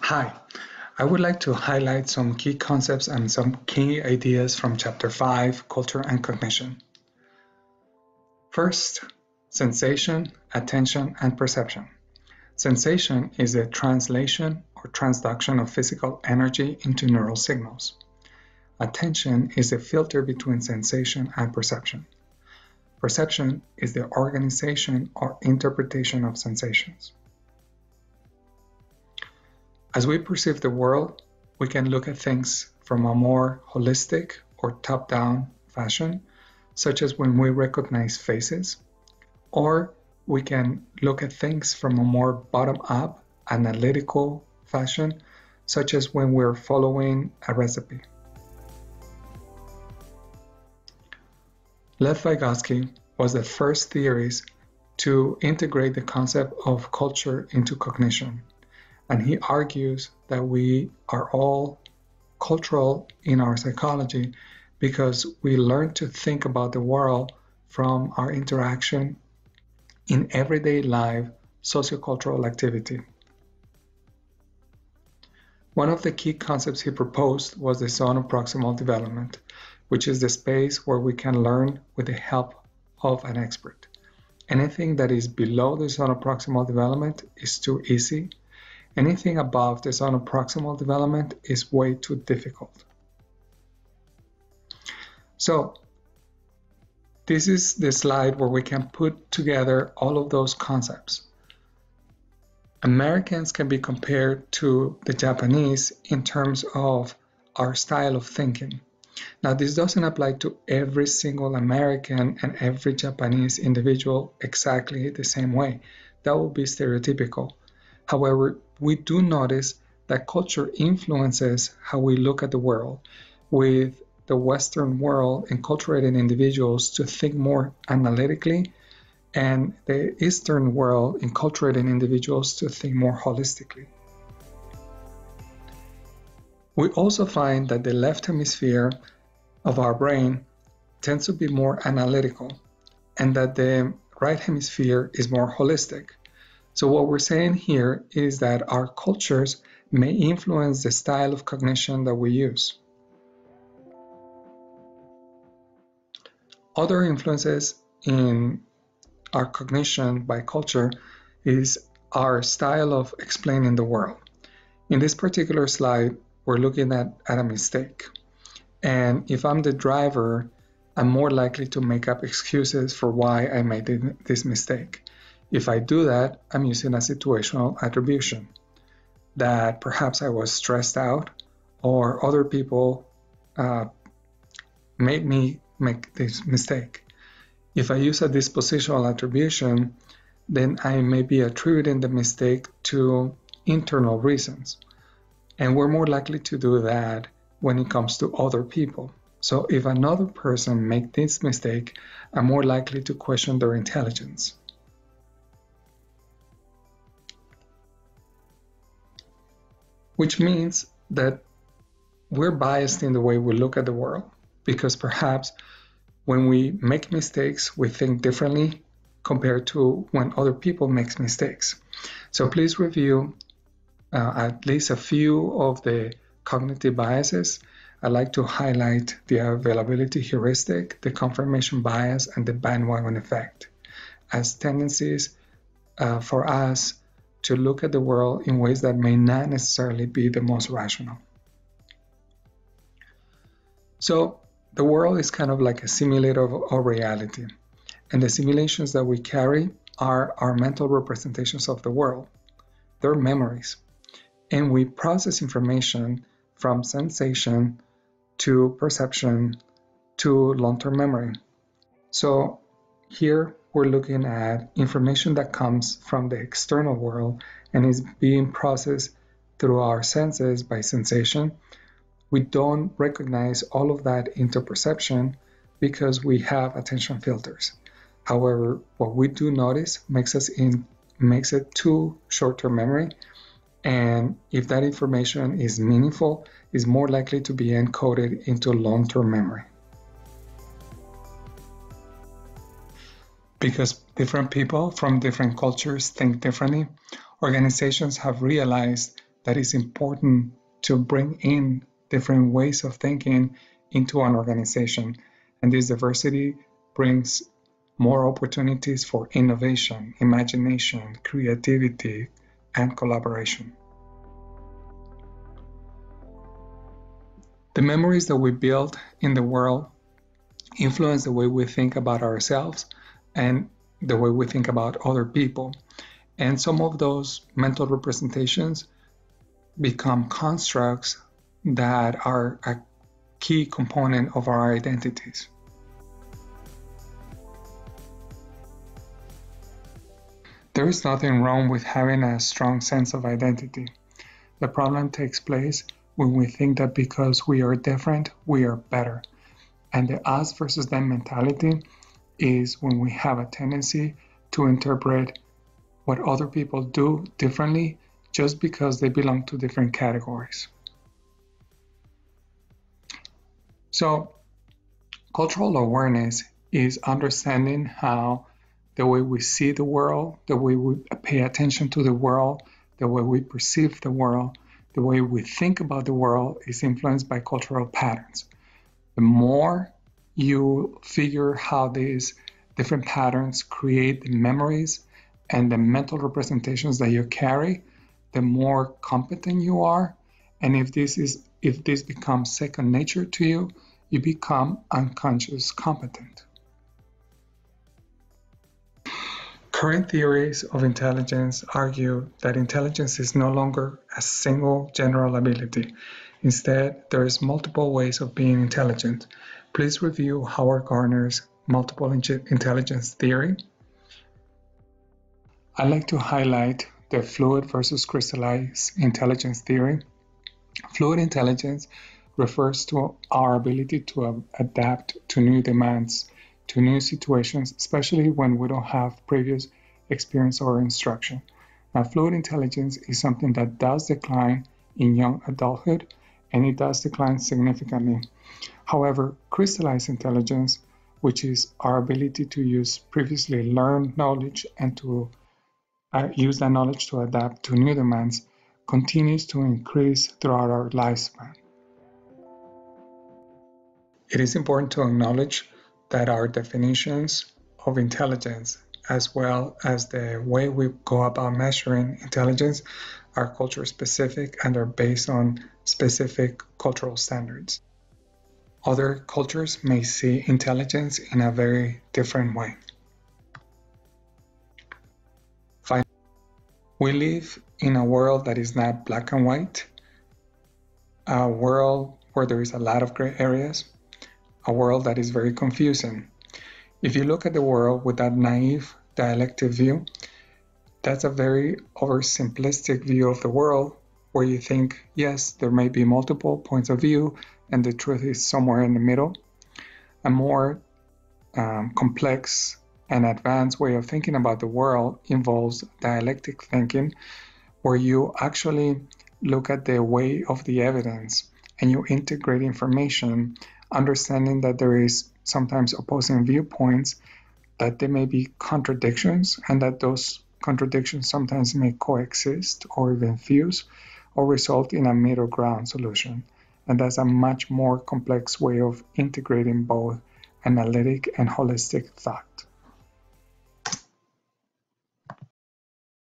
Hi, I would like to highlight some key concepts and some key ideas from Chapter 5, Culture and Cognition. First, sensation, attention, and perception. Sensation is a translation or transduction of physical energy into neural signals. Attention is a filter between sensation and perception. Perception is the organization or interpretation of sensations. As we perceive the world, we can look at things from a more holistic or top-down fashion, such as when we recognize faces, or we can look at things from a more bottom-up, analytical fashion, such as when we're following a recipe. Lev Vygotsky was the first theorist to integrate the concept of culture into cognition. And he argues that we are all cultural in our psychology because we learn to think about the world from our interaction in everyday life sociocultural activity. One of the key concepts he proposed was the zone of proximal development, which is the space where we can learn with the help of an expert. Anything that is below the zone of proximal development is too easy. Anything above the zone of proximal development is way too difficult. So this is the slide where we can put together all of those concepts. Americans can be compared to the Japanese in terms of our style of thinking. Now, this doesn't apply to every single American and every Japanese individual exactly the same way. That would be stereotypical. However, we do notice that culture influences how we look at the world, with the Western world enculturating individuals to think more analytically, and the Eastern world enculturating individuals to think more holistically. We also find that the left hemisphere of our brain tends to be more analytical, and that the right hemisphere is more holistic. So what we're saying here is that our cultures may influence the style of cognition that we use. Other influences in our cognition by culture is our style of explaining the world. In this particular slide, we're looking at a mistake. And if I'm the driver, I'm more likely to make up excuses for why I made this mistake. If I do that, I'm using a situational attribution, that perhaps I was stressed out or other people made me make this mistake. If I use a dispositional attribution, then I may be attributing the mistake to internal reasons. And we're more likely to do that when it comes to other people. So if another person makes this mistake, I'm more likely to question their intelligence. Which means that we're biased in the way we look at the world, because perhaps when we make mistakes, we think differently compared to when other people make mistakes. So please review at least a few of the cognitive biases. I'd like to highlight the availability heuristic, the confirmation bias, and the bandwagon effect as tendencies for us to look at the world in ways that may not necessarily be the most rational. So the world is kind of like a simulator of reality, and the simulations that we carry are our mental representations of the world. They're memories, and we process information from sensation to perception to long-term memory. So here we're looking at information that comes from the external world and is being processed through our senses by sensation. We don't recognize all of that into perception because we have attention filters. However, what we do notice makes it to short-term memory, and if that information is meaningful, is more likely to be encoded into long-term memory. Because different people from different cultures think differently, organizations have realized that it's important to bring in different ways of thinking into an organization. And this diversity brings more opportunities for innovation, imagination, creativity, and collaboration. The memories that we build in the world influence the way we think about ourselves and the way we think about other people. And some of those mental representations become constructs that are a key component of our identities. There is nothing wrong with having a strong sense of identity. The problem takes place when we think that because we are different, we are better. And the us versus them mentality is when we have a tendency to interpret what other people do differently just because they belong to different categories. So, cultural awareness is understanding how the way we see the world, the way we pay attention to the world, the way we perceive the world, the way we think about the world is influenced by cultural patterns. The more you figure how these different patterns create the memories and the mental representations that you carry, the more competent you are. And if this becomes second nature to you, you become unconscious competent. Current theories of intelligence argue that intelligence is no longer a single general ability. Instead, there is multiple ways of being intelligent. Please review Howard Gardner's multiple intelligence theory. I'd like to highlight the fluid versus crystallized intelligence theory. Fluid intelligence refers to our ability to adapt to new demands, to new situations, especially when we don't have previous experience or instruction. Now, fluid intelligence is something that does decline in young adulthood, and it does decline significantly. However, crystallized intelligence, which is our ability to use previously learned knowledge and to use that knowledge to adapt to new demands, continues to increase throughout our lifespan. It is important to acknowledge that our definitions of intelligence, as well as the way we go about measuring intelligence, are culture specific and are based on specific cultural standards. Other cultures may see intelligence in a very different way. Finally, we live in a world that is not black and white, a world where there is a lot of gray areas, a world that is very confusing. If you look at the world with that naive dialectic view, that's a very oversimplistic view of the world where you think, yes, there may be multiple points of view and the truth is somewhere in the middle. A more complex and advanced way of thinking about the world involves dialectic thinking, where you actually look at the way of the evidence and you integrate information, understanding that there is sometimes opposing viewpoints, that there may be contradictions, and that those contradictions sometimes may coexist or even fuse or result in a middle ground solution. And that's a much more complex way of integrating both analytic and holistic thought.